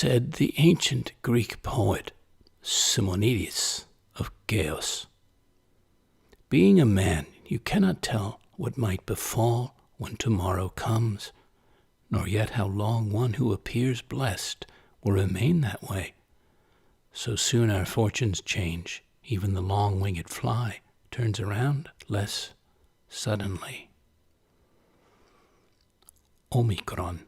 Said the ancient Greek poet Simonides of Chaos, "Being a man, you cannot tell what might befall when tomorrow comes, nor yet how long one who appears blessed will remain that way. So soon our fortunes change, even the long-winged fly turns around less suddenly." Omicron.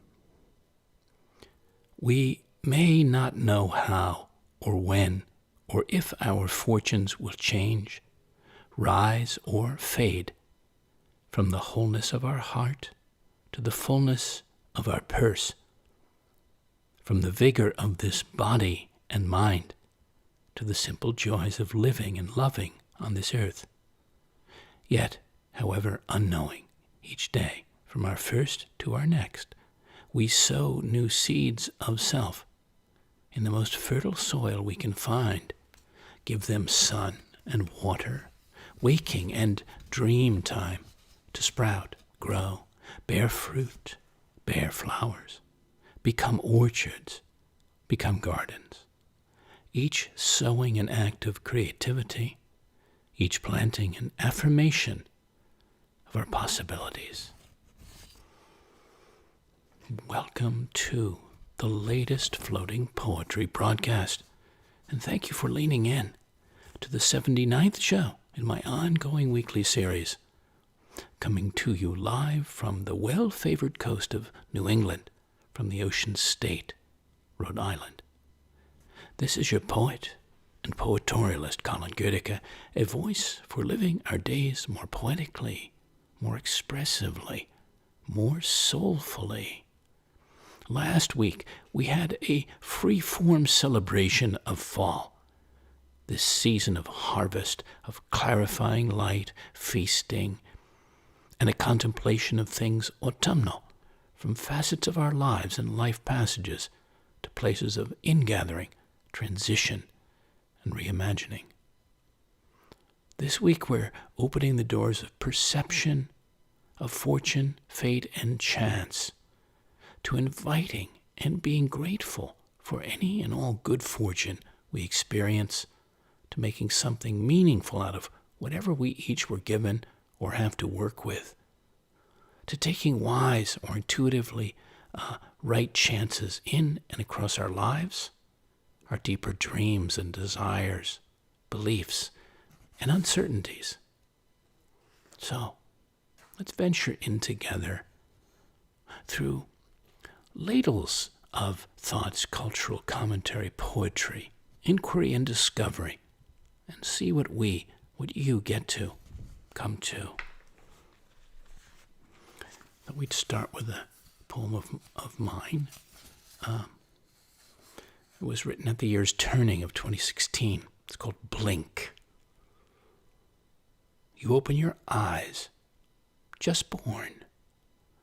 We may not know how or when or if our fortunes will change, rise or fade, from the wholeness of our heart to the fullness of our purse, from the vigor of this body and mind to the simple joys of living and loving on this earth. Yet, however unknowing, each day, from our first to our next, we sow new seeds of self in the most fertile soil we can find, give them sun and water, waking and dream time, to sprout, grow, bear fruit, bear flowers, become orchards, become gardens, each sowing an act of creativity, each planting an affirmation of our possibilities. Welcome to the latest floating poetry broadcast, and thank you for leaning in to the 79th show in my ongoing weekly series, coming to you live from the well-favored coast of New England, from the ocean state, Rhode Island. This is your poet and poetorialist Colin Goedecke, a voice for living our days more poetically, more expressively, more soulfully. Last week, we had a free-form celebration of fall, this season of harvest, of clarifying light, feasting, and a contemplation of things autumnal, from facets of our lives and life passages to places of ingathering, transition, and reimagining. This week, we're opening the doors of perception, of fortune, fate, and chance, to inviting and being grateful for any and all good fortune we experience, to making something meaningful out of whatever we each were given or have to work with, to taking wise or intuitively right chances in and across our lives, our deeper dreams and desires, beliefs, and uncertainties. So, let's venture in together through ladles of thoughts, cultural commentary, poetry, inquiry, and discovery, and see what you get to come to. Thought we'd start with a poem of mine. It was written at the year's turning of 2016. It's called Blink. You open your eyes, just born.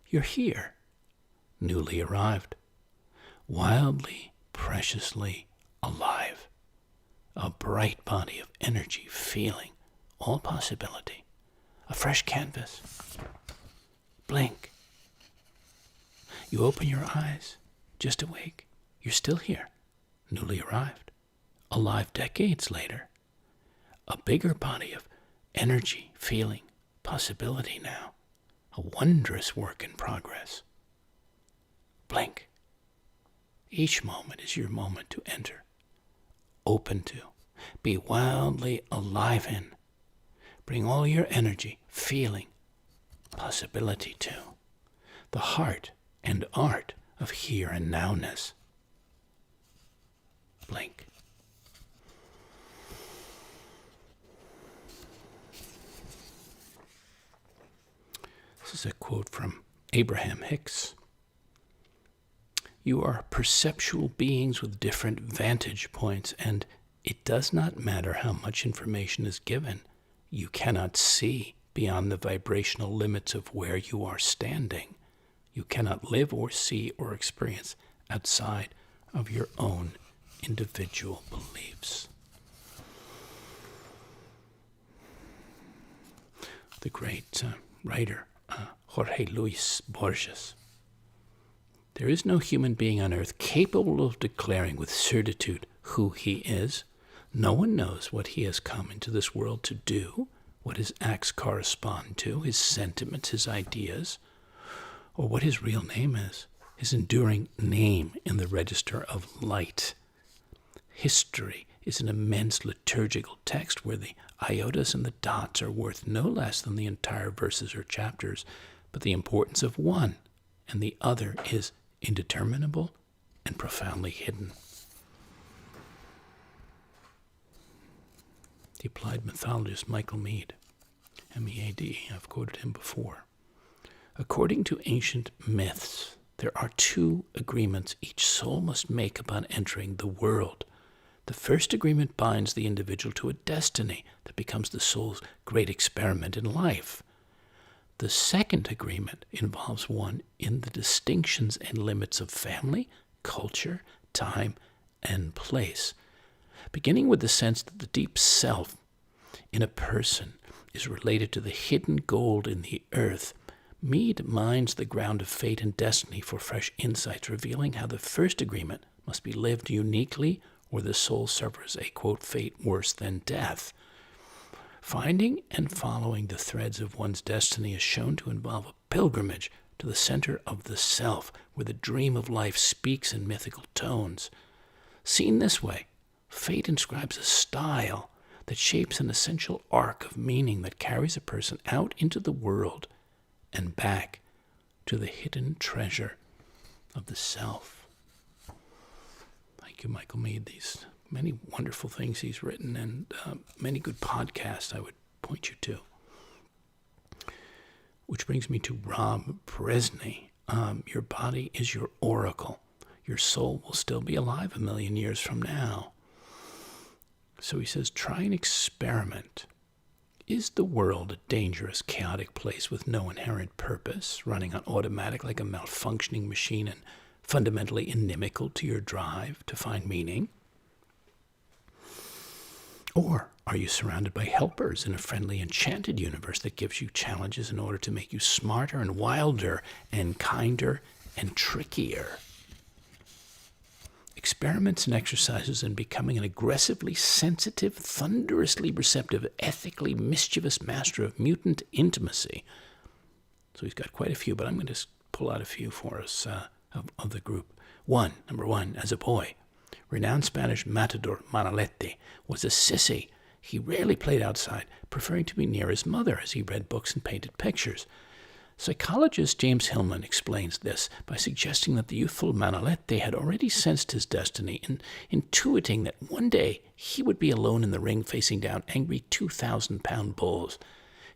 You're here, newly arrived, wildly, preciously alive, a bright body of energy, feeling, all possibility, a fresh canvas. Blink. You open your eyes, just awake. You're still here, newly arrived, alive decades later, a bigger body of energy, feeling, possibility now, a wondrous work in progress. Blink. Each moment is your moment to enter, open to, be wildly alive in. Bring all your energy, feeling, possibility to, the heart and art of here and nowness. Blink. This is a quote from Abraham Hicks. You are perceptual beings with different vantage points, and it does not matter how much information is given. You cannot see beyond the vibrational limits of where you are standing. You cannot live or see or experience outside of your own individual beliefs. The great writer Jorge Luis Borges There is no human being on earth capable of declaring with certitude who he is. No one knows what he has come into this world to do, what his acts correspond to, his sentiments, his ideas, or what his real name is, his enduring name in the register of light. History is an immense liturgical text where the iotas and the dots are worth no less than the entire verses or chapters, but the importance of one and the other is indeterminable and profoundly hidden. The applied mythologist Michael Meade, M-E-A-D, I've quoted him before. According to ancient myths, there are two agreements each soul must make upon entering the world. The first agreement binds the individual to a destiny that becomes the soul's great experiment in life. The second agreement involves one in the distinctions and limits of family, culture, time, and place, beginning with the sense that the deep self in a person is related to the hidden gold in the earth. Meade mines the ground of fate and destiny for fresh insights, revealing how the first agreement must be lived uniquely or the soul suffers a, quote, fate worse than death. Finding and following the threads of one's destiny is shown to involve a pilgrimage to the center of the self, where the dream of life speaks in mythical tones. Seen this way, fate inscribes a style that shapes an essential arc of meaning that carries a person out into the world and back to the hidden treasure of the self. Thank you, Michael Meade. These many wonderful things he's written and many good podcasts I would point you to. Which brings me to Rob Presney. Your body is your oracle. Your soul will still be alive 1,000,000 years from now. So he says, try an experiment. Is the world a dangerous, chaotic place with no inherent purpose, running on automatic like a malfunctioning machine and fundamentally inimical to your drive to find meaning? Or are you surrounded by helpers in a friendly, enchanted universe that gives you challenges in order to make you smarter and wilder and kinder and trickier? Experiments and exercises in becoming an aggressively sensitive, thunderously receptive, ethically mischievous master of mutant intimacy. So he's got quite a few, but I'm going to pull out a few for us of the group. Number one, as a boy, renowned Spanish matador Manolete was a sissy. He rarely played outside, preferring to be near his mother as he read books and painted pictures. Psychologist James Hillman explains this by suggesting that the youthful Manolete had already sensed his destiny, intuiting that one day he would be alone in the ring facing down angry 2,000-pound bulls.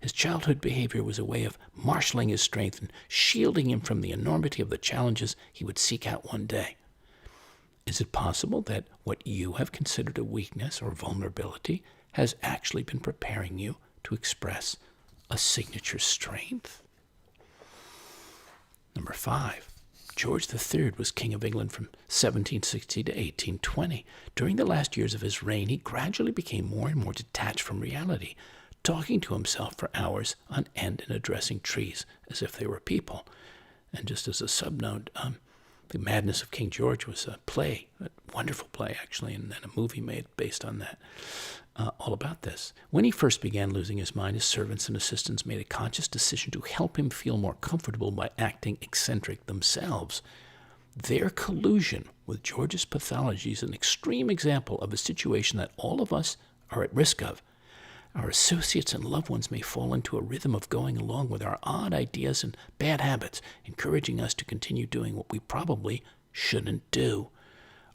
His childhood behavior was a way of marshaling his strength and shielding him from the enormity of the challenges he would seek out one day. Is it possible that what you have considered a weakness or vulnerability has actually been preparing you to express a signature strength? Number 5, George III was King of England from 1760 to 1820. During the last years of his reign, he gradually became more and more detached from reality, talking to himself for hours on end and addressing trees as if they were people. And just as a subnote, The Madness of King George was a play, a wonderful play actually, and then a movie made based on that, all about this. When he first began losing his mind, his servants and assistants made a conscious decision to help him feel more comfortable by acting eccentric themselves. Their collusion with George's pathology is an extreme example of a situation that all of us are at risk of. Our associates and loved ones may fall into a rhythm of going along with our odd ideas and bad habits, encouraging us to continue doing what we probably shouldn't do.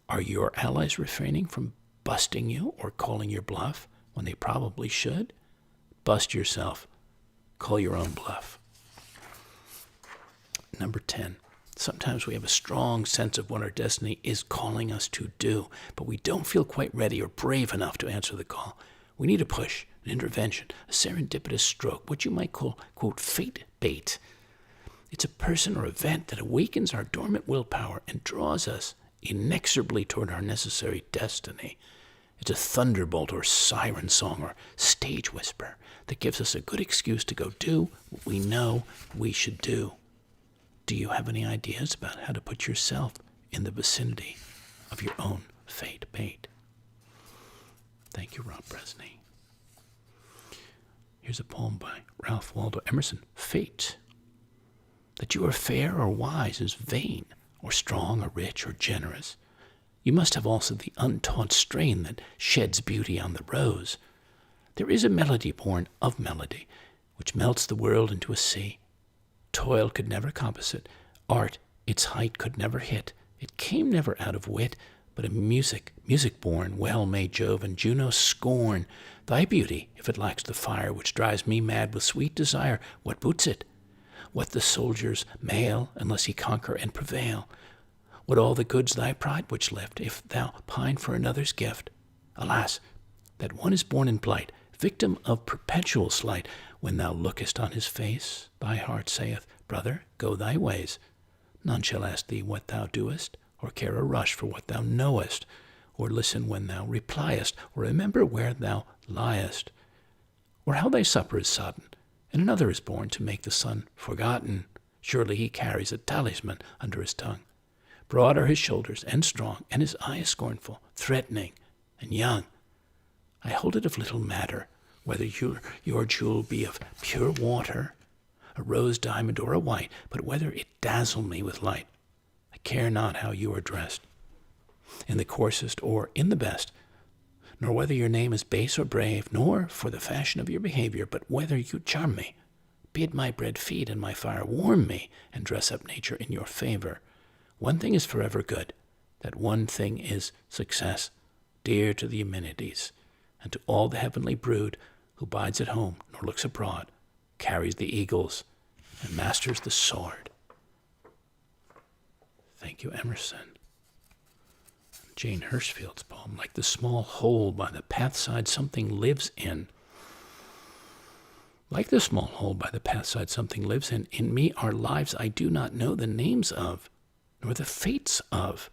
Are your allies refraining from busting you or calling your bluff when they probably should? Bust yourself. Call your own bluff. Number 10. Sometimes we have a strong sense of what our destiny is calling us to do, but we don't feel quite ready or brave enough to answer the call. We need a push, an intervention, a serendipitous stroke, what you might call, quote, fate bait. It's a person or event that awakens our dormant willpower and draws us inexorably toward our necessary destiny. It's a thunderbolt or siren song or stage whisper that gives us a good excuse to go do what we know we should do. do you have any ideas about how to put yourself in the vicinity of your own fate bait? Thank you, Rob Bresney. Here's a poem by Ralph Waldo Emerson. Fate. That you are fair or wise is vain, or strong or rich or generous. You must have also the untaught strain that sheds beauty on the rose. There is a melody born of melody, which melts the world into a sea. Toil could never compass it. Art its height could never hit. It came never out of wit, but a music born. Well may Jove and Juno scorn thy beauty, if it lacks the fire which drives me mad with sweet desire. What boots it? What the soldier's mail, unless he conquer and prevail? What all the goods thy pride which lift, if thou pine for another's gift? Alas, that one is born in blight, victim of perpetual slight. When thou lookest on his face, thy heart saith, Brother, go thy ways. None shall ask thee what thou doest, or care a rush for what thou knowest, or listen when thou repliest, or remember where thou liest, or how thy supper is sodden, and another is born to make the sun forgotten. Surely he carries a talisman under his tongue. Broad are his shoulders, and strong, and his eye is scornful, threatening, and young. I hold it of little matter whether your jewel be of pure water, a rose diamond, or a white, but whether it dazzle me with light. I care not how you are dressed, in the coarsest or in the best, nor whether your name is base or brave, nor for the fashion of your behavior, but whether you charm me. Bid my bread feed and my fire warm me, and dress up nature in your favor. One thing is forever good, that one thing is success, dear to the Eumenides, and to all the heavenly brood, who bides at home nor looks abroad, carries the eagles, and masters the sword. Thank you, Emerson. Jane Hirschfield's poem, like the small hole by the pathside something lives in. Like the small hole by the pathside something lives in me are lives I do not know the names of, nor the fates of,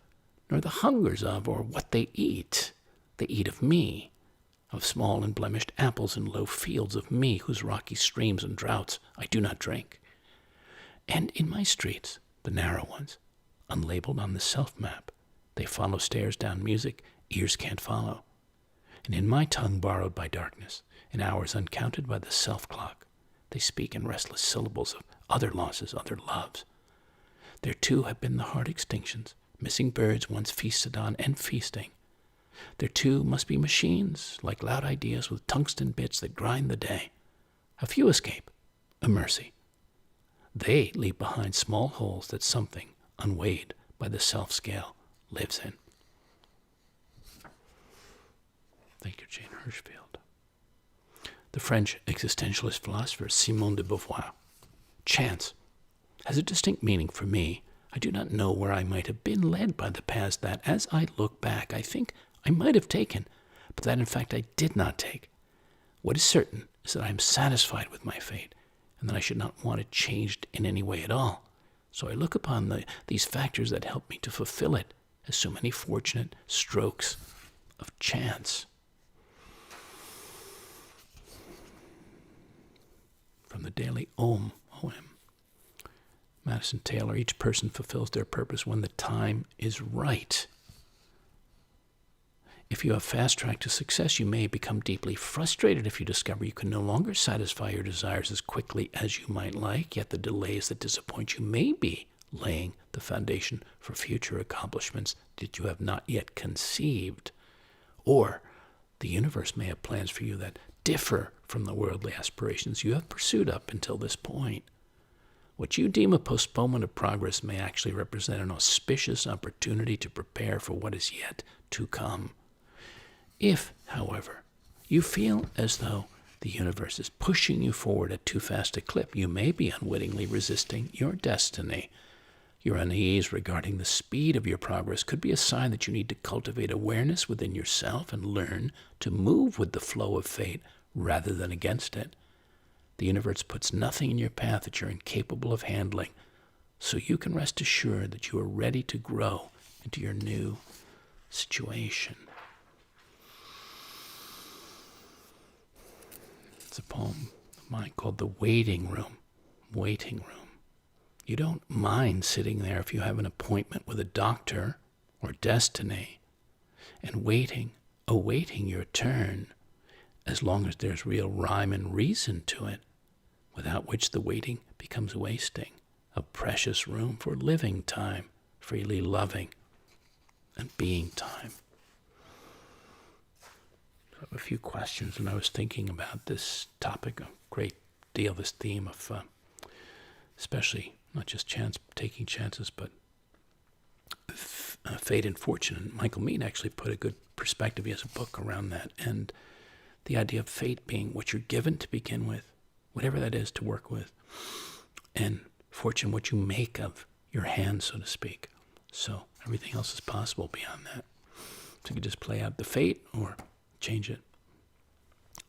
nor the hungers of, or what they eat. They eat of me, of small and blemished apples in low fields, of me whose rocky streams and droughts I do not drink. And in my streets, the narrow ones, unlabeled on the self-map, they follow stairs down music ears can't follow. And in my tongue borrowed by darkness, in hours uncounted by the self-clock, they speak in restless syllables of other losses, other loves. There too have been the hard extinctions, missing birds once feasted on and feasting. There too must be machines, like loud ideas with tungsten bits that grind the day. A few escape, a mercy. They leave behind small holes that something, unweighed by the self-scale, lives in. Thank you, Jane Hirschfield. The French existentialist philosopher Simone de Beauvoir. Chance has a distinct meaning for me. I do not know where I might have been led by the paths that, as I look back, I think I might have taken, but that in fact I did not take. What is certain is that I am satisfied with my fate, and that I should not want it changed in any way at all. So I look upon these factors that help me to fulfill it as so many fortunate strokes of chance. From the Daily OM. Madison Taylor, each person fulfills their purpose when the time is right. If you have fast-tracked to success, you may become deeply frustrated if you discover you can no longer satisfy your desires as quickly as you might like, yet the delays that disappoint you may be laying the foundation for future accomplishments that you have not yet conceived. Or the universe may have plans for you that differ from the worldly aspirations you have pursued up until this point. What you deem a postponement of progress may actually represent an auspicious opportunity to prepare for what is yet to come. If, however, you feel as though the universe is pushing you forward at too fast a clip, you may be unwittingly resisting your destiny. Your unease regarding the speed of your progress could be a sign that you need to cultivate awareness within yourself and learn to move with the flow of fate rather than against it. The universe puts nothing in your path that you're incapable of handling, so you can rest assured that you are ready to grow into your new situation. It's a poem of mine called The Waiting Room. Waiting Room. You don't mind sitting there if you have an appointment with a doctor or destiny and awaiting your turn, as long as there's real rhyme and reason to it, without which the waiting becomes wasting of precious room for living time, freely loving and being time. I have a few questions, and I was thinking about this topic a great deal, this theme of especially not just taking chances, but fate and fortune. And Michael Mead actually put a good perspective. He has a book around that, and the idea of fate being what you're given to begin with, whatever that is to work with, and fortune, what you make of your hand, so to speak. So everything else is possible beyond that. So you can just play out the fate or change it.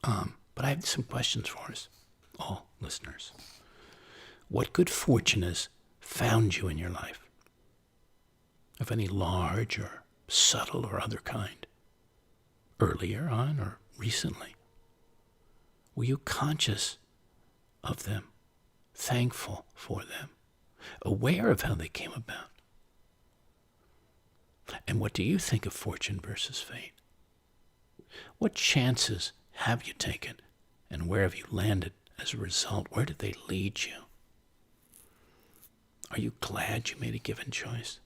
But I have some questions for us, all listeners. What good fortune has found you in your life, of any large or subtle or other kind, earlier on or recently? Were you conscious of them, thankful for them, aware of how they came about? And what do you think of fortune versus fate? What chances have you taken, and where have you landed as a result? Where did they lead you? Are you glad you made a given choice?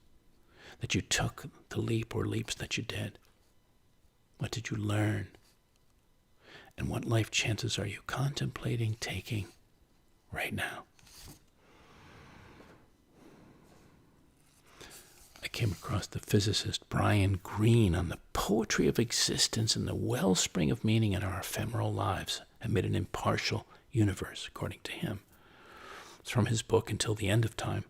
That you took the leap or leaps that you did? What did you learn? And what life chances are you contemplating taking right now? I came across the physicist Brian Greene on the poetry of existence and the wellspring of meaning in our ephemeral lives amid an impartial universe, according to him. It's from his book, Until the End of Time.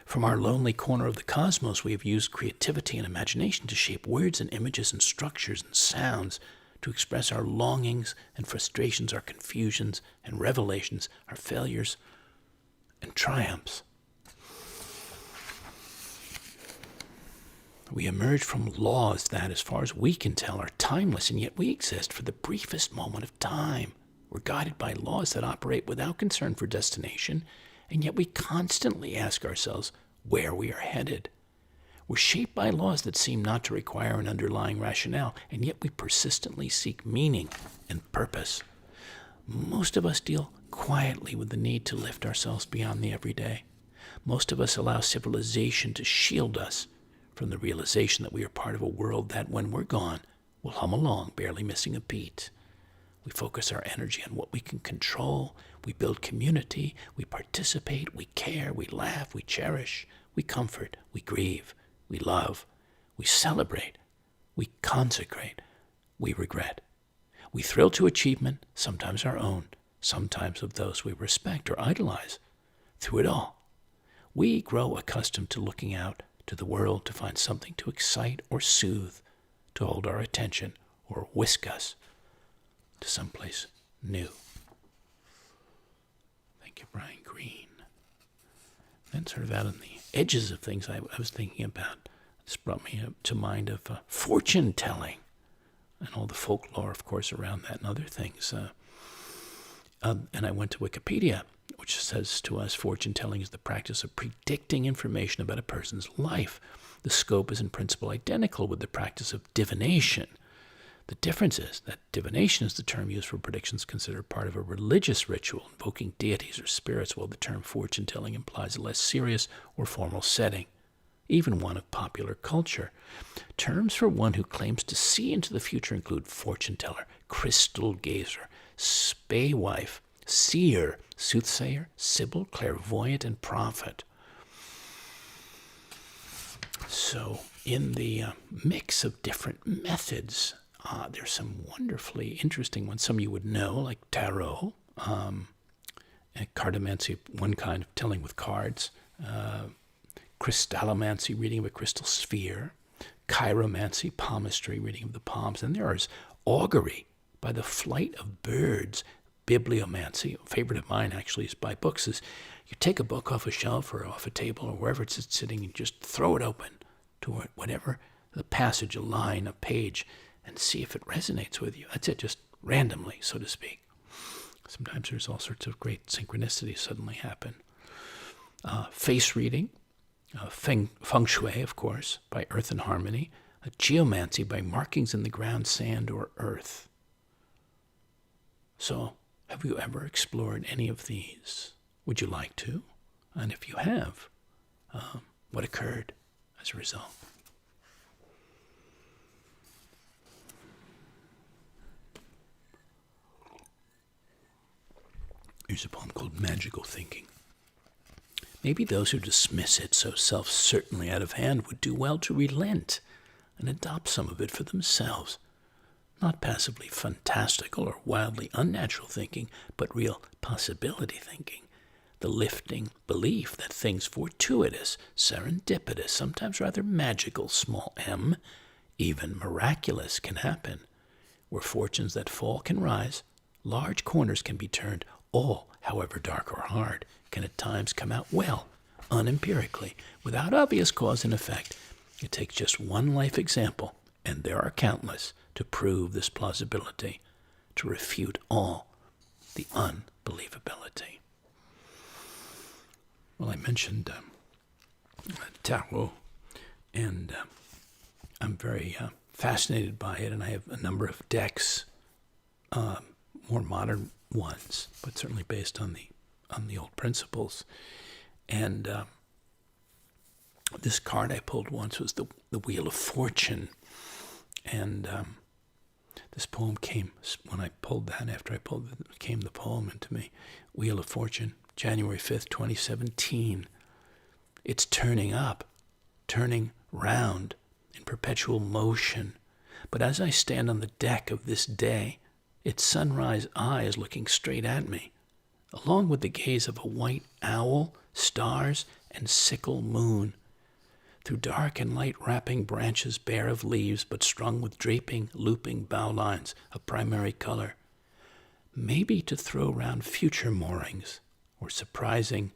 From our lonely corner of the cosmos, we have used creativity and imagination to shape words and images and structures and sounds to express our longings and frustrations, our confusions and revelations, our failures and triumphs. We emerge from laws that, as far as we can tell, are timeless, and yet we exist for the briefest moment of time. We're guided by laws that operate without concern for destination, and yet we constantly ask ourselves where we are headed. We're shaped by laws that seem not to require an underlying rationale, and yet we persistently seek meaning and purpose. Most of us deal quietly with the need to lift ourselves beyond the everyday. Most of us allow civilization to shield us from the realization that we are part of a world that, when we're gone, will hum along, barely missing a beat. We focus our energy on what we can control. We build community. We participate. We care. We laugh. We cherish. We comfort. We grieve. We love. We celebrate. We consecrate. We regret. We thrill to achievement, sometimes our own, sometimes of those we respect or idolize. Through it all, we grow accustomed to looking out to the world to find something to excite or soothe, to hold our attention or whisk us to someplace new. Thank you, Brian Greene. Then sort of out on the edges of things I was thinking about, this brought me to mind of fortune telling and all the folklore, of course, around that and other things. And I went to Wikipedia, which says to us, fortune telling is the practice of predicting information about a person's life. The scope is in principle identical with the practice of divination. The difference is that divination is the term used for predictions considered part of a religious ritual invoking deities or spirits, while the term fortune telling implies a less serious or formal setting, even one of popular culture. Terms for one who claims to see into the future include fortune teller, crystal gazer, spaewife, seer, soothsayer, sibyl, clairvoyant, and prophet. So in the mix of different methods, there's some wonderfully interesting ones. Some you would know, like tarot, and cartomancy, one kind of telling with cards, crystallomancy, reading of a crystal sphere, chiromancy, palmistry, reading of the palms, and there is augury by the flight of birds, bibliomancy. A favorite of mine actually is by books. Is you take a book off a shelf or off a table or wherever it's sitting and just throw it open to whatever the passage, a line, a page, and see if it resonates with you. That's it, just randomly, so to speak. Sometimes there's all sorts of great synchronicities suddenly happen. face reading, feng shui, of course, by Earth and Harmony, geomancy by markings in the ground, sand, or earth. So, have you ever explored any of these? Would you like to? And if you have, what occurred as a result? Here's a poem called Magical Thinking. Maybe those who dismiss it so self-certainly out of hand would do well to relent and adopt some of it for themselves. Not passively fantastical or wildly unnatural thinking, but real possibility thinking. The lifting belief that things fortuitous, serendipitous, sometimes rather magical, small m, even miraculous can happen. Where fortunes that fall can rise, large corners can be turned, all, however dark or hard, can at times come out well, unempirically, without obvious cause and effect. It takes just one life example, and there are countless, to prove this plausibility, to refute all the unbelievability. Well, I mentioned tarot, and I'm very fascinated by it, and I have a number of decks, more modern ones, but certainly based on the old principles. And this card I pulled once was the Wheel of Fortune, and this poem came when I pulled that. After I pulled it, came the poem into me. Wheel of Fortune, January 5th, 2017. It's turning up, turning round in perpetual motion. But as I stand on the deck of this day, its sunrise eye is looking straight at me, along with the gaze of a white owl, stars, and sickle moon. Through dark and light wrapping branches bare of leaves, but strung with draping, looping bough lines of primary color, maybe to throw round future moorings, or surprising,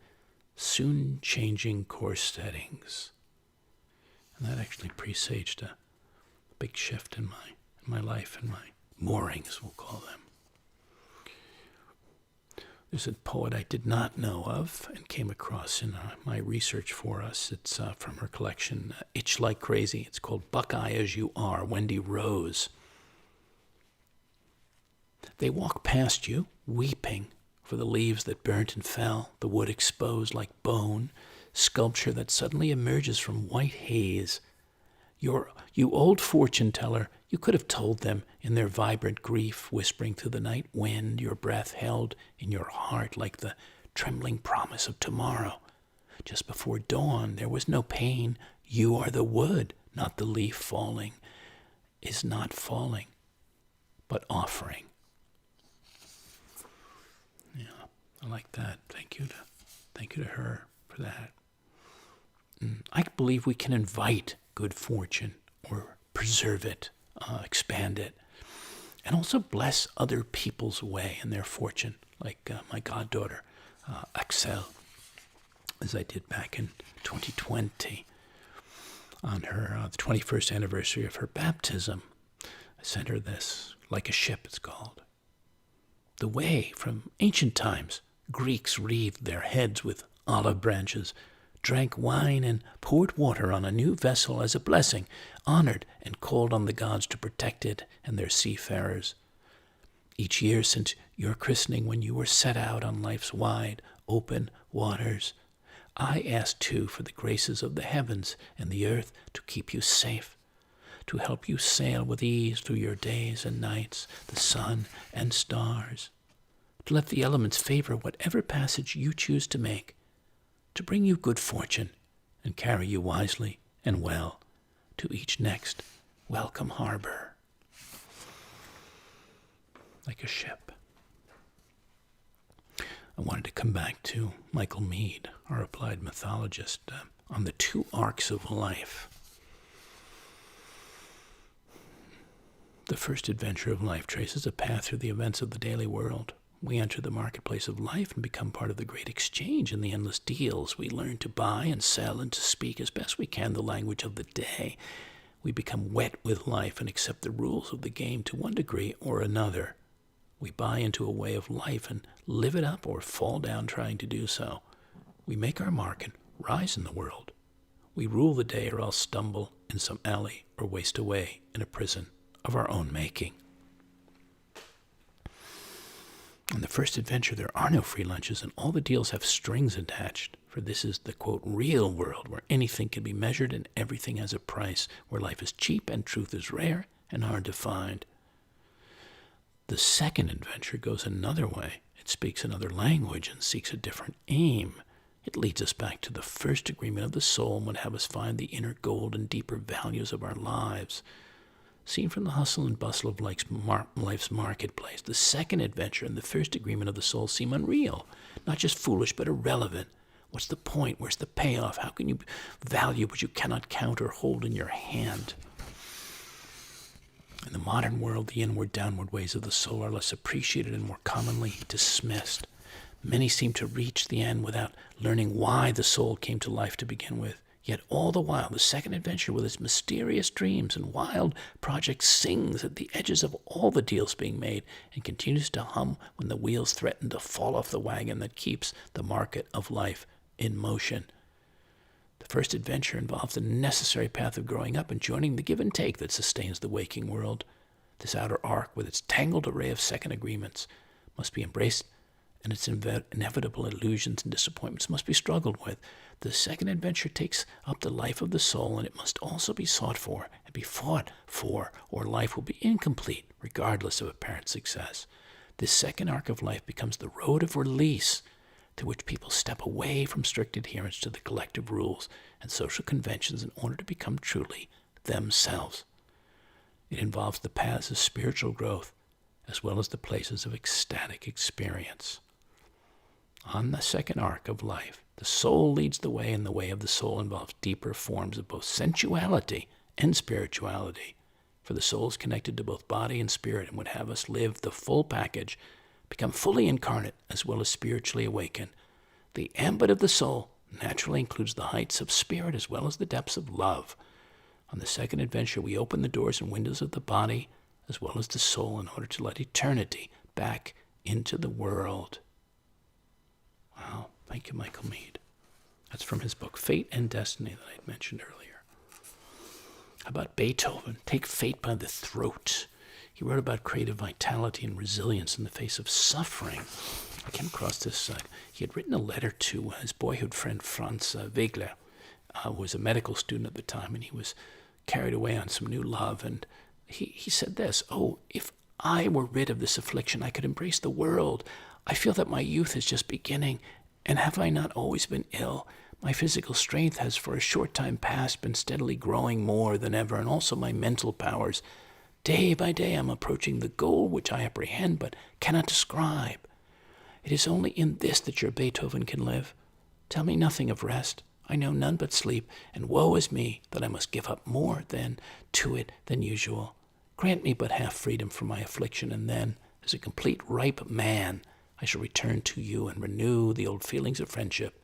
soon-changing course settings. And that actually presaged a big shift in my life and my moorings, we'll call them. There's a poet I did not know of and came across in my research for us. It's from her collection, Itch Like Crazy. It's called Buckeye As You Are, Wendy Rose. They walk past you, weeping for the leaves that burnt and fell, the wood exposed like bone, sculpture that suddenly emerges from white haze. You old fortune teller, you could have told them in their vibrant grief, whispering through the night wind, your breath held in your heart like the trembling promise of tomorrow. Just before dawn, there was no pain. You are the wood, not the leaf falling, is not falling, but offering. Yeah, I like that. Thank you to her for that. I believe we can invite good fortune or preserve it, expand it, and also bless other people's way and their fortune, like my goddaughter, Axel, as I did back in 2020 on her the 21st anniversary of her baptism. I sent her this, Like a Ship it's called. The way from ancient times, Greeks wreathed their heads with olive branches, drank wine and poured water on a new vessel as a blessing, honored and called on the gods to protect it and their seafarers. Each year since your christening, when you were set out on life's wide, open waters, I asked too for the graces of the heavens and the earth to keep you safe, to help you sail with ease through your days and nights, the sun and stars, to let the elements favor whatever passage you choose to make, to bring you good fortune and carry you wisely and well to each next welcome harbor. Like a ship. I wanted to come back to Michael Meade, our applied mythologist, on the two arcs of life. The first adventure of life traces a path through the events of the daily world. We enter the marketplace of life and become part of the great exchange and the endless deals. We learn to buy and sell and to speak as best we can the language of the day. We become wet with life and accept the rules of the game to one degree or another. We buy into a way of life and live it up or fall down trying to do so. We make our mark and rise in the world. We rule the day or else stumble in some alley or waste away in a prison of our own making. On the first adventure, there are no free lunches, and all the deals have strings attached, for this is the, quote, real world, where anything can be measured and everything has a price, where life is cheap and truth is rare and hard to find. The second adventure goes another way. It speaks another language and seeks a different aim. It leads us back to the first agreement of the soul and would have us find the inner gold and deeper values of our lives. Seen from the hustle and bustle of life's marketplace, the second adventure and the first agreement of the soul seem unreal, not just foolish, but irrelevant. What's the point? Where's the payoff? How can you value what you cannot count or hold in your hand? In the modern world, the inward, downward ways of the soul are less appreciated and more commonly dismissed. Many seem to reach the end without learning why the soul came to life to begin with. Yet all the while, the second adventure with its mysterious dreams and wild projects sings at the edges of all the deals being made and continues to hum when the wheels threaten to fall off the wagon that keeps the market of life in motion. The first adventure involves the necessary path of growing up and joining the give and take that sustains the waking world. This outer arc, with its tangled array of second agreements, must be embraced, and its inevitable illusions and disappointments must be struggled with. The second adventure takes up the life of the soul, and it must also be sought for and be fought for, or life will be incomplete, regardless of apparent success. This second arc of life becomes the road of release, through which people step away from strict adherence to the collective rules and social conventions in order to become truly themselves. It involves the paths of spiritual growth, as well as the places of ecstatic experience. On the second arc of life, the soul leads the way, and the way of the soul involves deeper forms of both sensuality and spirituality. For the soul is connected to both body and spirit and would have us live the full package, become fully incarnate as well as spiritually awakened. The ambit of the soul naturally includes the heights of spirit as well as the depths of love. On the second adventure, we open the doors and windows of the body as well as the soul in order to let eternity back into the world. Wow, thank you, Michael Meade. That's from his book, Fate and Destiny, that I mentioned earlier. How about Beethoven? Take fate by the throat. He wrote about creative vitality and resilience in the face of suffering. I came across this. He had written a letter to his boyhood friend, Franz Wegler, who was a medical student at the time, and he was carried away on some new love. And he said this, "Oh, if I were rid of this affliction, I could embrace the world. I feel that my youth is just beginning, and have I not always been ill? My physical strength has for a short time past been steadily growing more than ever, and also my mental powers. Day by day I'm approaching the goal which I apprehend but cannot describe. It is only in this that your Beethoven can live. Tell me nothing of rest. I know none but sleep, and woe is me that I must give up more to it than usual. Grant me but half freedom from my affliction, and then, as a complete ripe man, I shall return to you and renew the old feelings of friendship.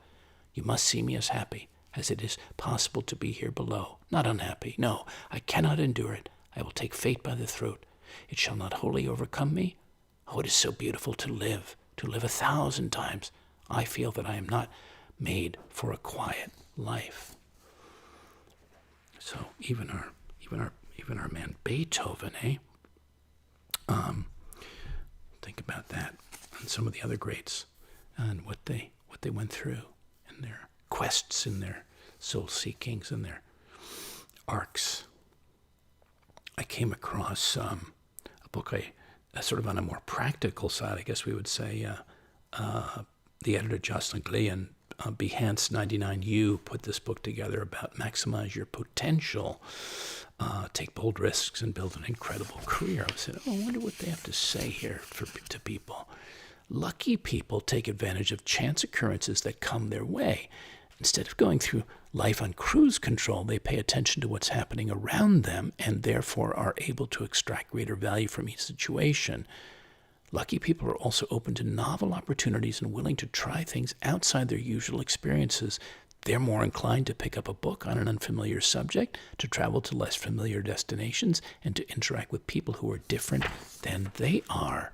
You must see me as happy as it is possible to be here below. Not unhappy. No, I cannot endure it. I will take fate by the throat. It shall not wholly overcome me. Oh, it is so beautiful to live 1,000 times. I feel that I am not made for a quiet life." So even our man Beethoven, think about that, and some of the other greats, and what they went through in their quests, in their soul seekings, in their arcs. I came across a book, sort of on a more practical side, I guess we would say. The editor, Jocelyn Glean, Behance 99U, put this book together about maximize your potential, take bold risks, and build an incredible career. I said, I wonder what they have to say here to people. Lucky people take advantage of chance occurrences that come their way. Instead of going through life on cruise control, they pay attention to what's happening around them and therefore are able to extract greater value from each situation. Lucky people are also open to novel opportunities and willing to try things outside their usual experiences. They're more inclined to pick up a book on an unfamiliar subject, to travel to less familiar destinations, and to interact with people who are different than they are.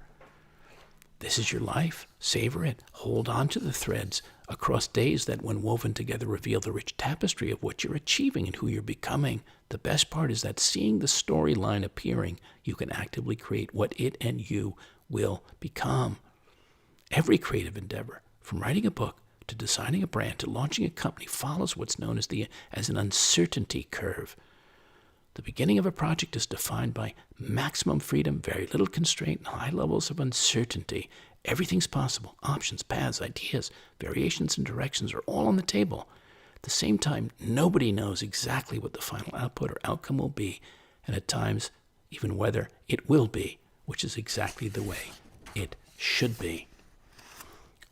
This is your life. Savor it. Hold on to the threads across days that, when woven together, reveal the rich tapestry of what you're achieving and who you're becoming. The best part is that seeing the storyline appearing, you can actively create what it and you will become. Every creative endeavor, from writing a book to designing a brand to launching a company, follows what's known as an uncertainty curve. The beginning of a project is defined by maximum freedom, very little constraint, and high levels of uncertainty. Everything's possible. Options, paths, ideas, variations, and directions are all on the table. At the same time, nobody knows exactly what the final output or outcome will be, and at times, even whether it will be, which is exactly the way it should be.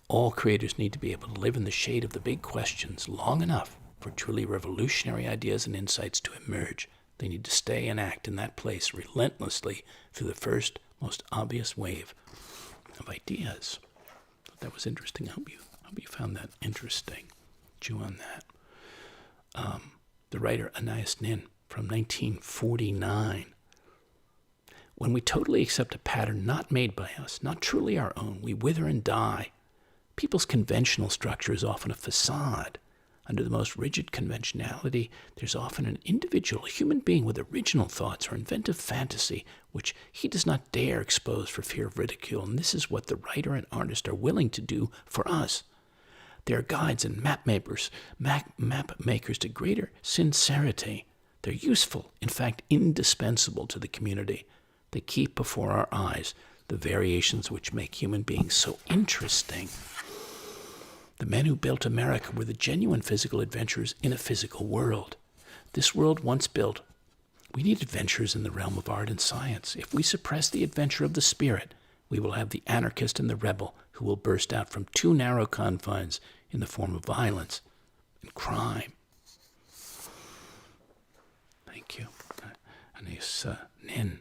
All creators need to be able to live in the shade of the big questions long enough for truly revolutionary ideas and insights to emerge. They need to stay and act in that place relentlessly through the first, most obvious wave of ideas. I thought that was interesting. I hope you found that interesting. Chew on that. The writer Anais Nin from 1949. When we totally accept a pattern not made by us, not truly our own, we wither and die. People's conventional structure is often a facade. Under the most rigid conventionality, there's often an individual, a human being with original thoughts or inventive fantasy, which he does not dare expose for fear of ridicule, and this is what the writer and artist are willing to do for us. They are guides and map makers to greater sincerity. They're useful, in fact, indispensable to the community. They keep before our eyes the variations which make human beings so interesting. The men who built America were the genuine physical adventurers in a physical world. This world once built, we need adventurers in the realm of art and science. If we suppress the adventure of the spirit, we will have the anarchist and the rebel who will burst out from too narrow confines in the form of violence and crime. Thank you. Anais Nin.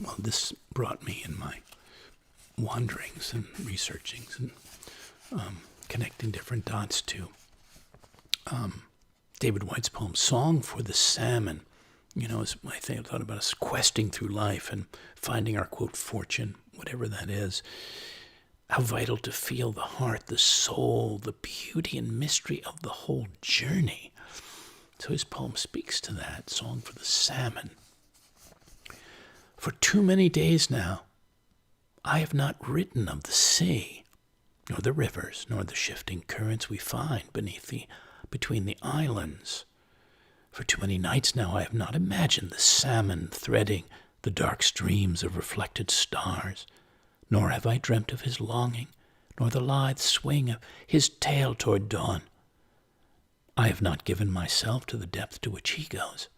Well, this brought me in my wanderings and researchings and connecting different dots to David Whyte's poem, Song for the Salmon. You know, I thought about us questing through life and finding our, quote, fortune, whatever that is. How vital to feel the heart, the soul, the beauty and mystery of the whole journey. So his poem speaks to that, Song for the Salmon. For too many days now, I have not written of the sea, nor the rivers, nor the shifting currents we find between the islands. For too many nights now I have not imagined the salmon threading the dark streams of reflected stars, nor have I dreamt of his longing, nor the lithe swing of his tail toward dawn. I have not given myself to the depth to which he goes,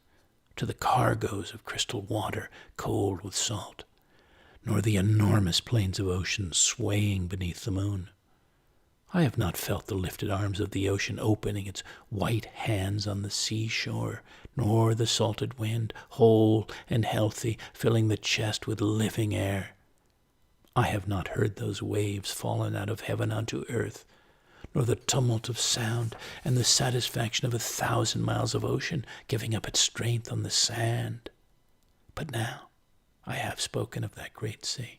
to the cargoes of crystal water cold with salt, nor the enormous plains of ocean swaying beneath the moon. I have not felt the lifted arms of the ocean opening its white hands on the seashore, nor the salted wind, whole and healthy, filling the chest with living air. I have not heard those waves fallen out of heaven onto earth, nor the tumult of sound and the satisfaction of 1,000 miles of ocean giving up its strength on the sand. But now I have spoken of that great sea.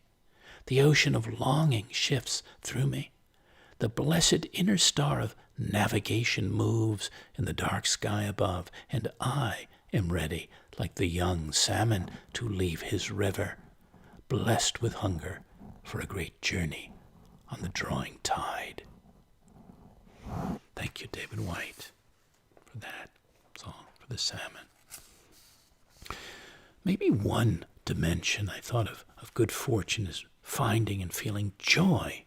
The ocean of longing shifts through me. The blessed inner star of navigation moves in the dark sky above, and I am ready, like the young salmon, to leave his river, blessed with hunger for a great journey on the drawing tide. Thank you, David Whyte, for that Song for the Salmon. Maybe one dimension I thought of good fortune is finding and feeling joy.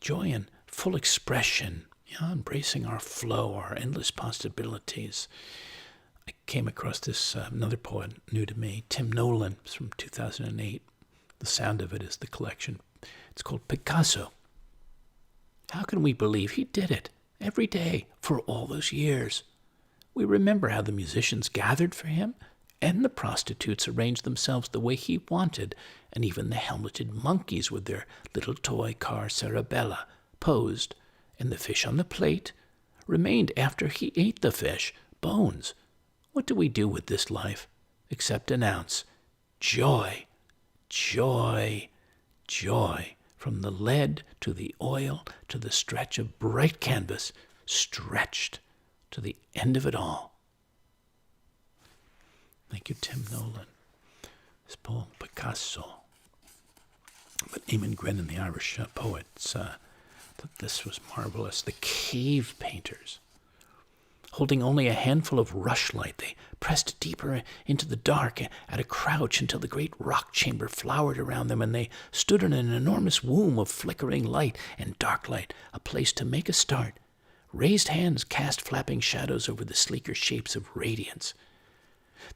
Joy in full expression, embracing our flow, our endless possibilities. I came across this another poet new to me, Tim Nolan, from 2008. The sound of it is the collection. It's called Picasso. How can we believe he did it every day for all those years? We remember how the musicians gathered for him, and the prostitutes arranged themselves the way he wanted, and even the helmeted monkeys with their little toy car Cerebella posed, and the fish on the plate remained after he ate the fish, bones. What do we do with this life except announce joy, joy, joy, from the lead to the oil to the stretch of bright canvas, stretched to the end of it all. Thank you, Tim Nolan. This poem, Picasso. But Eamon Grennan, the Irish poet, thought this was marvelous. The cave painters, holding only a handful of rushlight, they pressed deeper into the dark at a crouch until the great rock chamber flowered around them, and they stood in an enormous womb of flickering light and dark light, a place to make a start. Raised hands cast flapping shadows over the sleeker shapes of radiance.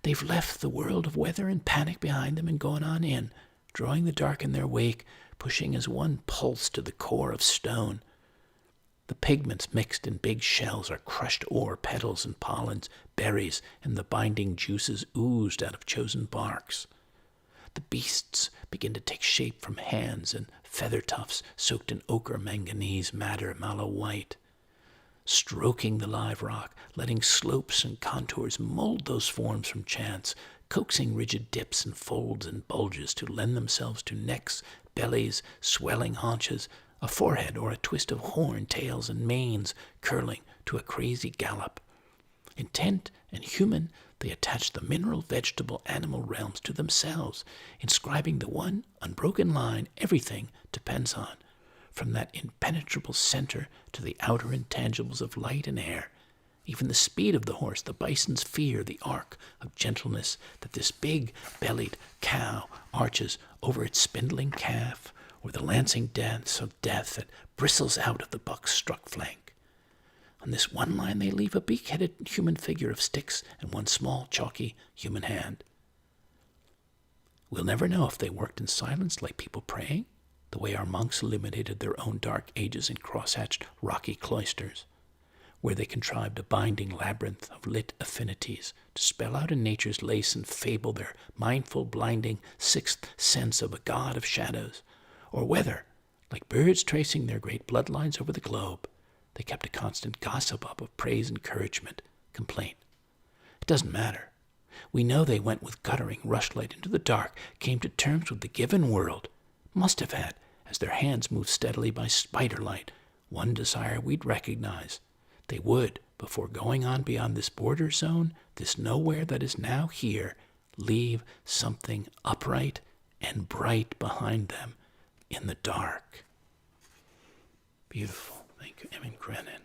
They've left the world of weather and panic behind them and gone on in, drawing the dark in their wake, pushing as one pulse to the core of stone. The pigments mixed in big shells are crushed ore, petals and pollens, berries, and the binding juices oozed out of chosen barks. The beasts begin to take shape from hands and feather tufts soaked in ochre, manganese, madder, mallow white. Stroking the live rock, letting slopes and contours mold those forms from chance, coaxing rigid dips and folds and bulges to lend themselves to necks, bellies, swelling haunches, a forehead or a twist of horn, tails, and manes curling to a crazy gallop. Intent and human, they attach the mineral, vegetable, animal realms to themselves, inscribing the one unbroken line everything depends on, from that impenetrable center to the outer intangibles of light and air, even the speed of the horse, the bison's fear, the arc of gentleness that this big-bellied cow arches over its spindling calf, or the lancing dance of death that bristles out of the buck's struck flank. On this one line they leave a beak-headed human figure of sticks and one small, chalky human hand. We'll never know if they worked in silence like people praying, the way our monks illuminated their own dark ages in cross-hatched rocky cloisters, where they contrived a binding labyrinth of lit affinities to spell out in nature's lace and fable their mindful, blinding sixth sense of a god of shadows, or whether, like birds tracing their great bloodlines over the globe, they kept a constant gossip up of praise, encouragement, complaint. It doesn't matter. We know they went with guttering rushlight into the dark, came to terms with the given world, must have had, as their hands moved steadily by spider light, one desire we'd recognize. They would, before going on beyond this border zone, this nowhere that is now here, leave something upright and bright behind them in the dark. Beautiful. Thank you, Eamon Grennan.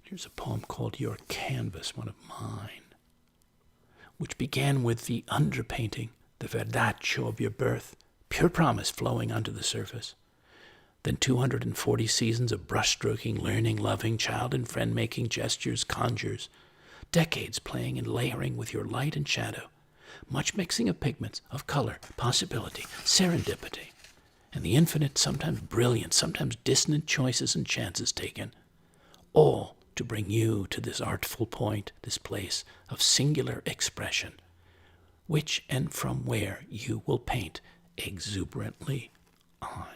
Here's a poem called Your Canvas, one of mine, which began with the underpainting, the verdaccio of your birth, pure promise flowing onto the surface. Then 240 seasons of brushstroking, learning, loving, child and friend-making gestures, conjures, decades playing and layering with your light and shadow, much mixing of pigments, of color, possibility, serendipity, and the infinite, sometimes brilliant, sometimes dissonant choices and chances taken, all to bring you to this artful point, this place of singular expression, which and from where you will paint exuberantly on.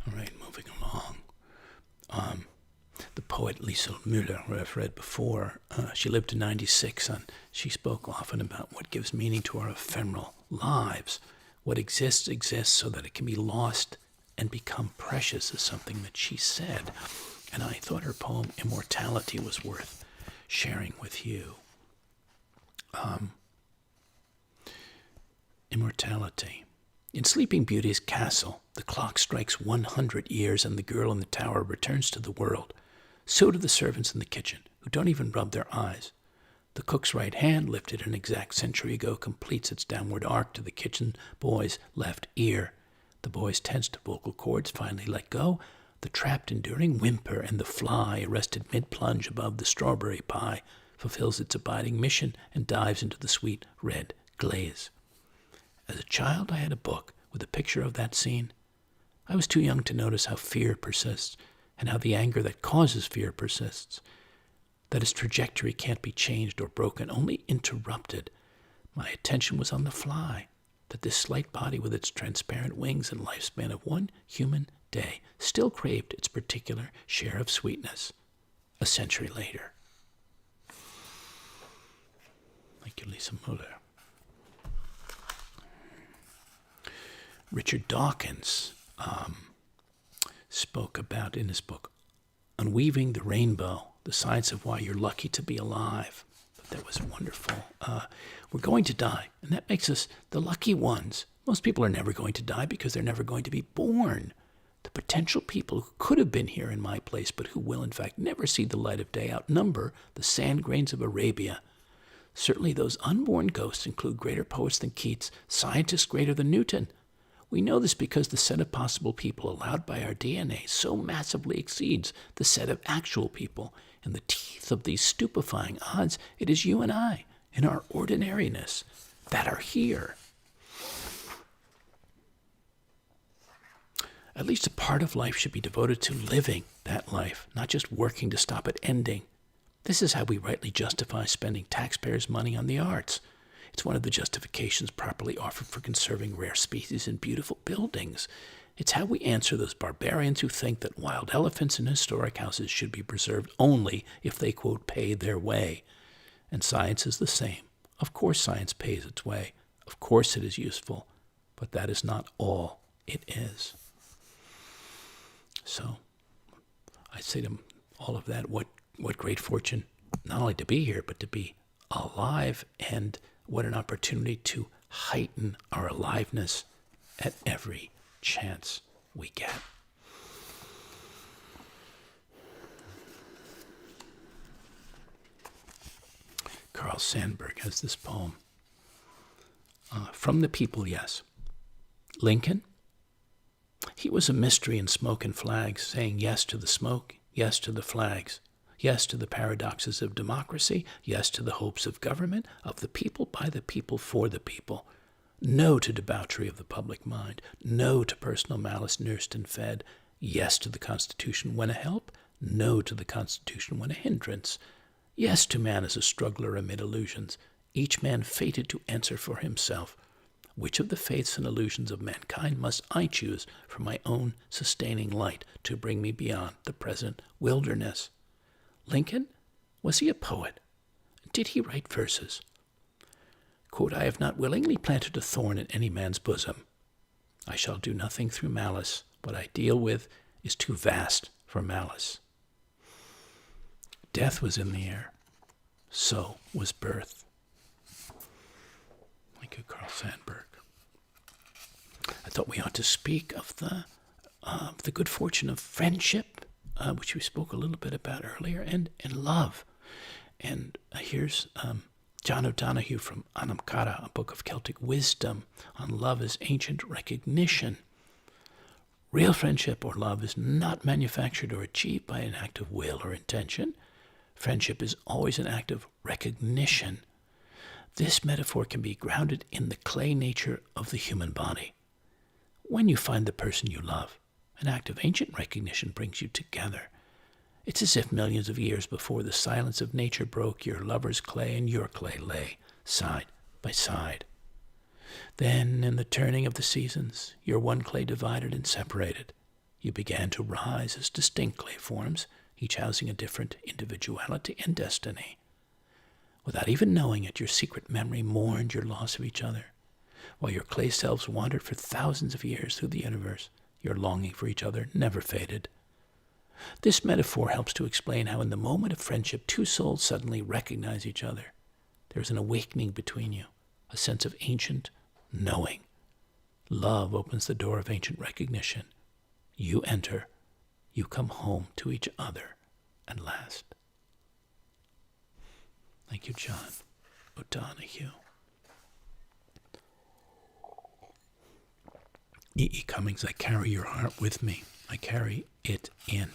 All right, moving along. The poet Lisa Müller, who I've read before, she lived to 96, and she spoke often about what gives meaning to our ephemeral lives. What exists so that it can be lost and become precious is something that she said. And I thought her poem Immortality was worth sharing with you. Immortality. In Sleeping Beauty's castle, the clock strikes 100 years and the girl in the tower returns to the world. So do the servants in the kitchen, who don't even rub their eyes. The cook's right hand, lifted an exact century ago, completes its downward arc to the kitchen boy's left ear. The boy's tensed vocal cords finally let go, the trapped enduring whimper, and the fly, arrested mid-plunge above the strawberry pie, fulfills its abiding mission and dives into the sweet red glaze. As a child, I had a book with a picture of that scene. I was too young to notice how fear persists and how the anger that causes fear persists, that its trajectory can't be changed or broken, only interrupted. My attention was on the fly, that this slight body with its transparent wings and lifespan of one human day still craved its particular share of sweetness a century later. Thank you, Lisa Muller. Richard Dawkins spoke about, in his book, Unweaving the Rainbow, the science of why you're lucky to be alive. That was wonderful. We're going to die, and that makes us the lucky ones. Most people are never going to die because they're never going to be born. The potential people who could have been here in my place, but who will, in fact, never see the light of day, outnumber the sand grains of Arabia. Certainly those unborn ghosts include greater poets than Keats, scientists greater than Newton. We know this because the set of possible people allowed by our DNA so massively exceeds the set of actual people. In the teeth of these stupefying odds, it is you and I, in our ordinariness, that are here. At least a part of life should be devoted to living that life, not just working to stop it ending. This is how we rightly justify spending taxpayers' money on the arts. It's one of the justifications properly offered for conserving rare species in beautiful buildings. It's how we answer those barbarians who think that wild elephants in historic houses should be preserved only if they, quote, pay their way. And science is the same. Of course science pays its way. Of course it is useful. But that is not all it is. So I say to all of that, what great fortune, not only to be here, but to be alive, and what an opportunity to heighten our aliveness at every chance we get. Carl Sandburg has this poem. From the people, yes. Lincoln? He was a mystery in smoke and flags, saying yes to the smoke, yes to the flags. Yes to the paradoxes of democracy. Yes to the hopes of government, of the people, by the people, for the people. No to debauchery of the public mind. No to personal malice nursed and fed. Yes to the Constitution when a help. No to the Constitution when a hindrance. Yes to man as a struggler amid illusions, each man fated to answer for himself. Which of the faiths and illusions of mankind must I choose for my own sustaining light to bring me beyond the present wilderness? Lincoln? Was he a poet? Did he write verses? Quote, I have not willingly planted a thorn in any man's bosom. I shall do nothing through malice. What I deal with is too vast for malice. Death was in the air. So was birth. Thank you, Carl Sandburg. I thought we ought to speak of the good fortune of friendship, which we spoke a little bit about earlier, and love. And here's John O'Donohue from Anamkara, a book of Celtic wisdom on love as ancient recognition. Real friendship or love is not manufactured or achieved by an act of will or intention. Friendship is always an act of recognition. This metaphor can be grounded in the clay nature of the human body. When you find the person you love, an act of ancient recognition brings you together. It's as if millions of years before the silence of nature broke, your lover's clay and your clay lay side by side. Then, in the turning of the seasons, your one clay divided and separated. You began to rise as distinct clay forms, each housing a different individuality and destiny. Without even knowing it, your secret memory mourned your loss of each other. While your clay selves wandered for thousands of years through the universe, your longing for each other never faded. This metaphor helps to explain how in the moment of friendship, two souls suddenly recognize each other. There is an awakening between you, a sense of ancient knowing. Love opens the door of ancient recognition. You enter, you come home to each other at last. Thank you, John O'Donohue. E.E. Cummings, I carry your heart with me. I carry it in.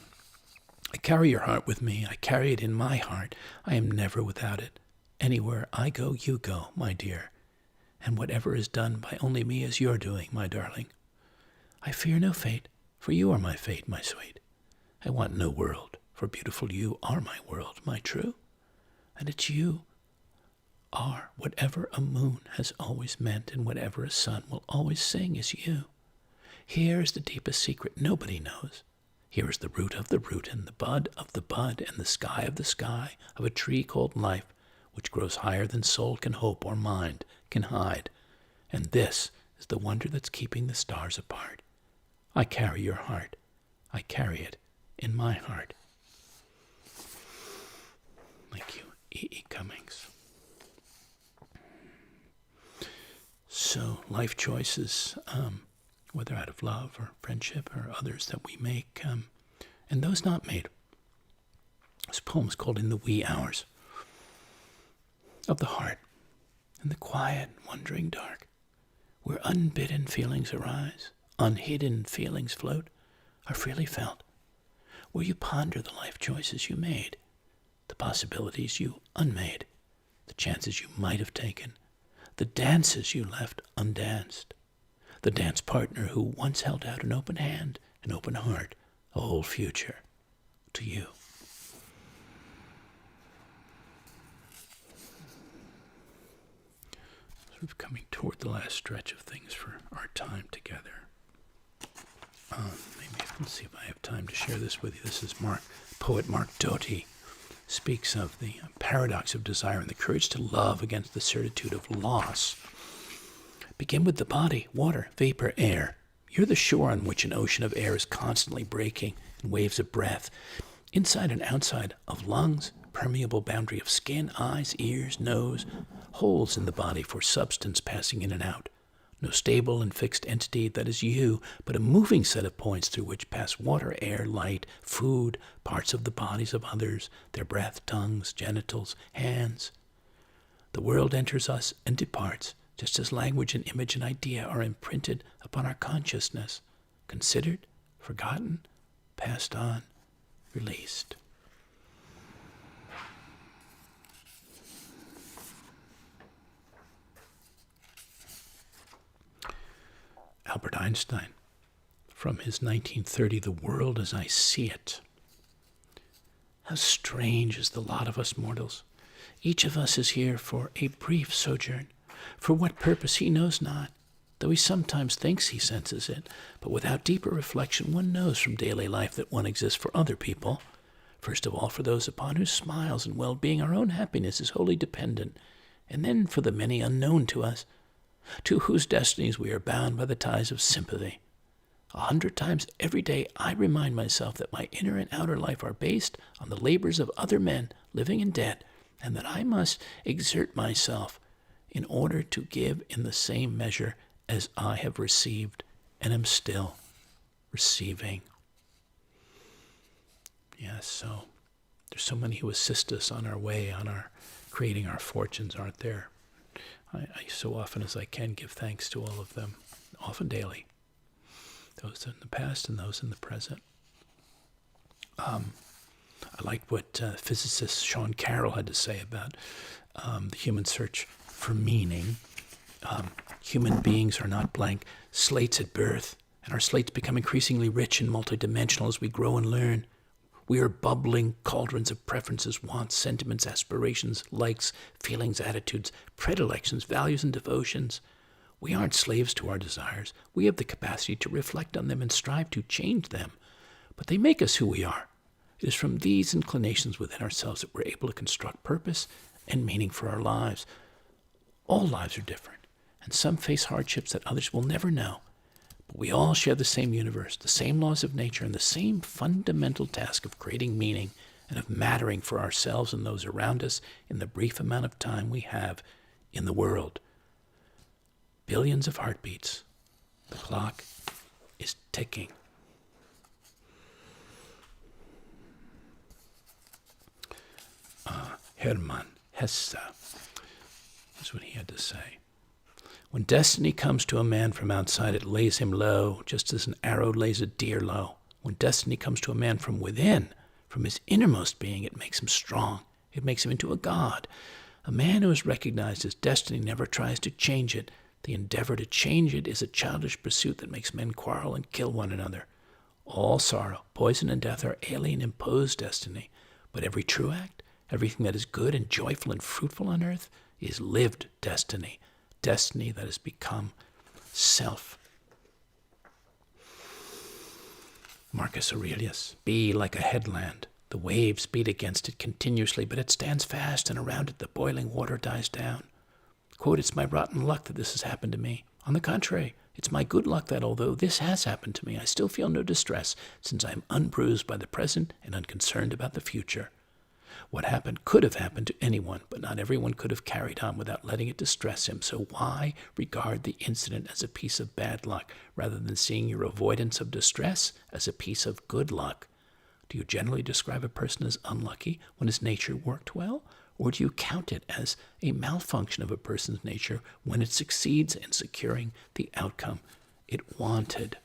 I carry your heart with me. I carry it in my heart. I am never without it. Anywhere I go, you go, my dear. And whatever is done by only me is your doing, my darling. I fear no fate. For you are my fate, my sweet. I want no world, for beautiful you are my world, my true. And it's you are whatever a moon has always meant, and whatever a sun will always sing is you. Here is the deepest secret nobody knows. Here is the root of the root, and the bud of the bud, and the sky of the sky, of a tree called life, which grows higher than soul can hope or mind can hide. And this is the wonder that's keeping the stars apart. I carry your heart. I carry it in my heart. Thank you, E. Cummings. So, life choices, whether out of love or friendship or others that we make, and those not made. This poem is called In the Wee Hours of the Heart, in the quiet, wandering dark, where unbidden feelings arise, unhidden feelings float, are freely felt, where you ponder the life choices you made, the possibilities you unmade, the chances you might have taken, the dances you left undanced, the dance partner who once held out an open hand, an open heart, a whole future to you. Sort of coming toward the last stretch of things for our time together. Let's see if I have time to share this with you. This is poet Mark Doty speaks of the paradox of desire and the courage to love against the certitude of loss. Begin with the body, water, vapor, air. You're the shore on which an ocean of air is constantly breaking in waves of breath. Inside and outside of lungs, permeable boundary of skin, eyes, ears, nose, holes in the body for substance passing in and out. No stable and fixed entity that is you, but a moving set of points through which pass water, air, light, food, parts of the bodies of others, their breath, tongues, genitals, hands. The world enters us and departs, just as language and image and idea are imprinted upon our consciousness, considered, forgotten, passed on, released. Albert Einstein, from his 1930 The World as I See It. How strange is the lot of us mortals. Each of us is here for a brief sojourn. For what purpose he knows not, though he sometimes thinks he senses it. But without deeper reflection, one knows from daily life that one exists for other people. First of all, for those upon whose smiles and well-being our own happiness is wholly dependent. And then for the many unknown to us, to whose destinies we are bound by the ties of sympathy. 100 times every day I remind myself that my inner and outer life are based on the labors of other men, living and dead, and that I must exert myself in order to give in the same measure as I have received and am still receiving. Yes, so there's so many who assist us on our way, on our creating our fortunes, aren't there? I so often as I can give thanks to all of them, often daily. Those in the past and those in the present. I liked what physicist Sean Carroll had to say about the human search for meaning. Human beings are not blank slates at birth, and our slates become increasingly rich and multidimensional as we grow and learn. We are bubbling cauldrons of preferences, wants, sentiments, aspirations, likes, feelings, attitudes, predilections, values, and devotions. We aren't slaves to our desires. We have the capacity to reflect on them and strive to change them. But they make us who we are. It is from these inclinations within ourselves that we're able to construct purpose and meaning for our lives. All lives are different, and some face hardships that others will never know. But we all share the same universe, the same laws of nature, and the same fundamental task of creating meaning and of mattering for ourselves and those around us in the brief amount of time we have in the world. Billions of heartbeats. The clock is ticking. Hermann Hesse. That's what he had to say. When destiny comes to a man from outside, it lays him low, just as an arrow lays a deer low. When destiny comes to a man from within, from his innermost being, it makes him strong. It makes him into a god. A man who has recognized his destiny never tries to change it. The endeavor to change it is a childish pursuit that makes men quarrel and kill one another. All sorrow, poison, and death are alien imposed destiny. But every true act, everything that is good and joyful and fruitful on earth, is lived destiny. Destiny that has become self. Marcus Aurelius. Be like a headland. The waves beat against it continuously, but it stands fast, and around it the boiling water dies down. Quote, it's my rotten luck that this has happened to me. On the contrary, it's my good luck that although this has happened to me, I still feel no distress, since I am unbruised by the present and unconcerned about the future. What happened could have happened to anyone, but not everyone could have carried on without letting it distress him. So why regard the incident as a piece of bad luck, rather than seeing your avoidance of distress as a piece of good luck? Do you generally describe a person as unlucky when his nature worked well? Or do you count it as a malfunction of a person's nature when it succeeds in securing the outcome it wanted?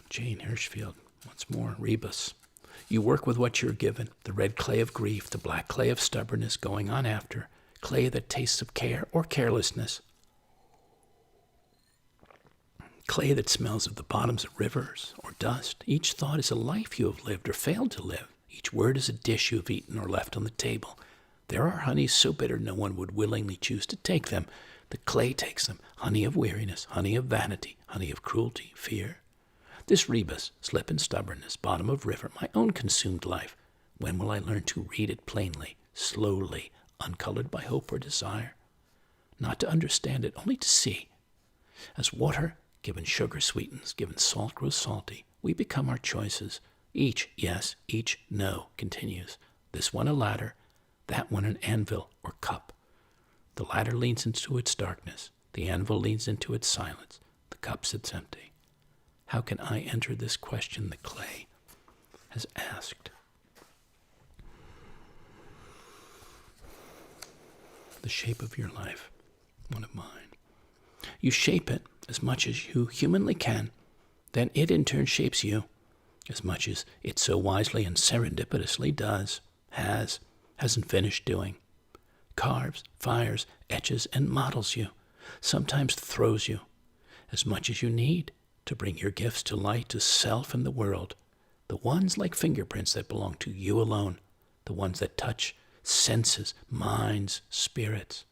Jane Hirschfield, once more, rebus. You work with what you're given, the red clay of grief, the black clay of stubbornness going on after, clay that tastes of care or carelessness, clay that smells of the bottoms of rivers or dust. Each thought is a life you have lived or failed to live. Each word is a dish you have eaten or left on the table. There are honeys so bitter no one would willingly choose to take them. The clay takes them, honey of weariness, honey of vanity, honey of cruelty, fear. This rebus, slip and stubbornness, bottom of river, my own consumed life. When will I learn to read it plainly, slowly, uncolored by hope or desire? Not to understand it, only to see. As water given sugar sweetens, given salt grows salty. We become our choices. Each yes, each no continues. This one a ladder, that one an anvil or cup. The ladder leans into its darkness. The anvil leans into its silence. The cup sits empty. How can I enter this question the clay has asked? The shape of your life, one of mine. You shape it as much as you humanly can, then it in turn shapes you as much as it so wisely and serendipitously does, hasn't finished doing. Carves, fires, etches, and models you, sometimes throws you, as much as you need to bring your gifts to light to self and the world, the ones like fingerprints that belong to you alone, the ones that touch senses, minds, spirits,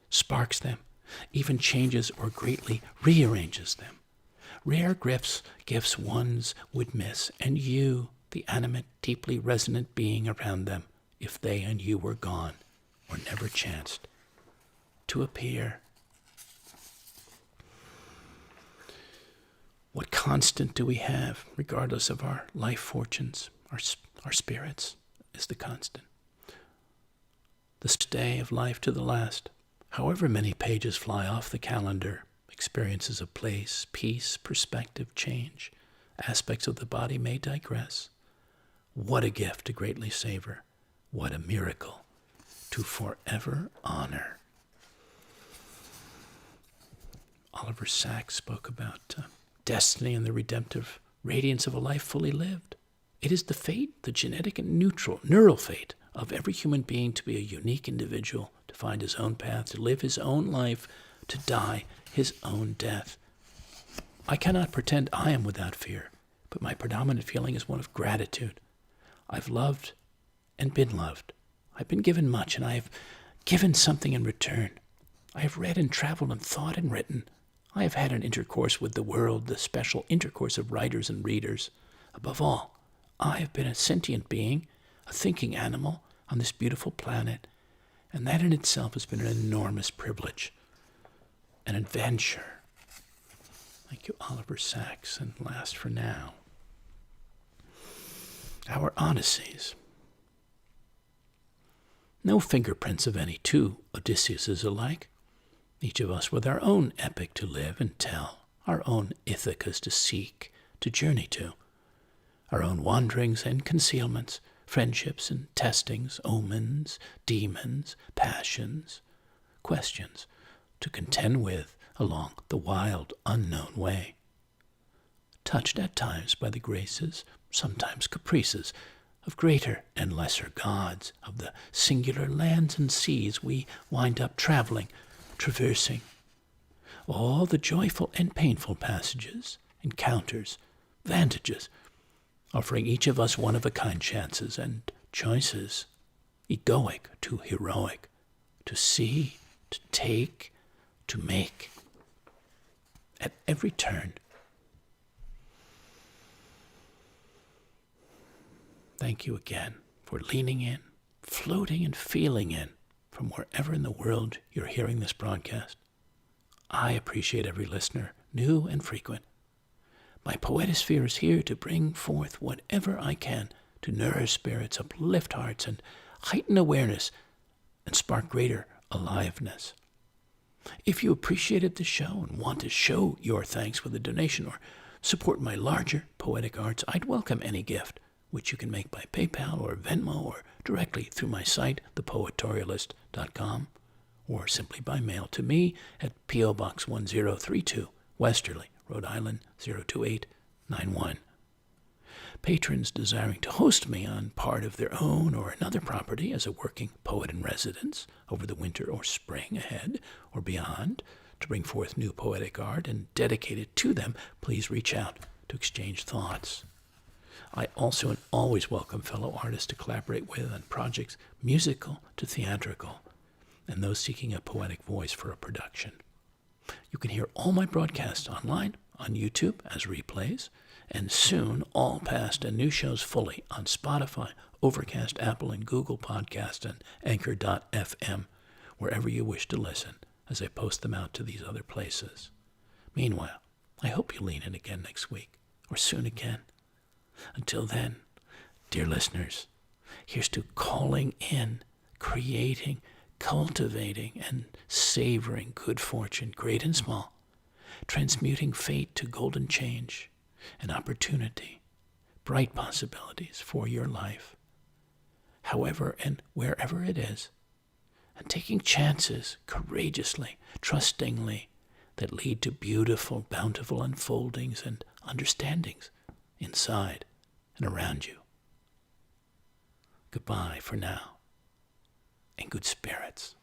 sparks them, even changes or greatly rearranges them. Rare gifts ones would miss, and you, the animate, deeply resonant being around them, if they and you were gone or never chanced to appear. What constant do we have, regardless of our life fortunes? Our spirits is the constant. The stay of life to the last. However many pages fly off the calendar, experiences of place, peace, perspective, change, aspects of the body may digress. What a gift to greatly savor. What a miracle to forever honor. Oliver Sacks spoke about destiny and the redemptive radiance of a life fully lived. It is the fate, the genetic and neural fate of every human being to be a unique individual, to find his own path, to live his own life, to die his own death. I cannot pretend I am without fear, but my predominant feeling is one of gratitude. I've loved and been loved. I've been given much, and I have given something in return. I have read and traveled and thought and written. I have had an intercourse with the world, the special intercourse of writers and readers. Above all, I have been a sentient being, a thinking animal on this beautiful planet, and that in itself has been an enormous privilege, an adventure. Thank you, Oliver Sacks. And last for now, our Odysseys. No fingerprints of any two Odysseus alike. Each of us with our own epic to live and tell, our own Ithacas to seek, to journey to, our own wanderings and concealments, friendships and testings, omens, demons, passions, questions to contend with along the wild, unknown way. Touched at times by the graces, sometimes caprices, of greater and lesser gods, of the singular lands and seas we wind up traveling, traversing. all the joyful and painful passages, encounters, vantages, offering each of us one-of-a-kind chances and choices, egoic to heroic, to see, to take, to make. At every turn, thank you again for leaning in, floating and feeling in from wherever in the world you're hearing this broadcast. I appreciate every listener, new and frequent. My poetosphere is here to bring forth whatever I can to nourish spirits, uplift hearts, and heighten awareness and spark greater aliveness. If you appreciated the show and want to show your thanks with a donation or support my larger poetic arts, I'd welcome any gift, which you can make by PayPal or Venmo or directly through my site, thepoetorialist.com, or simply by mail to me at P.O. Box 1032, Westerly, Rhode Island 02891. Patrons desiring to host me on part of their own or another property as a working poet in residence over the winter or spring ahead or beyond to bring forth new poetic art and dedicate it to them, please reach out to exchange thoughts. I also and always welcome fellow artists to collaborate with on projects musical to theatrical and those seeking a poetic voice for a production. You can hear all my broadcasts online on YouTube as replays, and soon all past and new shows fully on Spotify, Overcast, Apple, and Google Podcasts, and Anchor.fm, wherever you wish to listen, as I post them out to these other places. Meanwhile, I hope you lean in again next week, or soon again. Until then, dear listeners, here's to calling in, creating, cultivating, and savoring good fortune, great and small, transmuting fate to golden change and opportunity, bright possibilities for your life, however and wherever it is, and taking chances courageously, trustingly, that lead to beautiful, bountiful unfoldings and understandings inside and around you. Goodbye for now, and good spirits.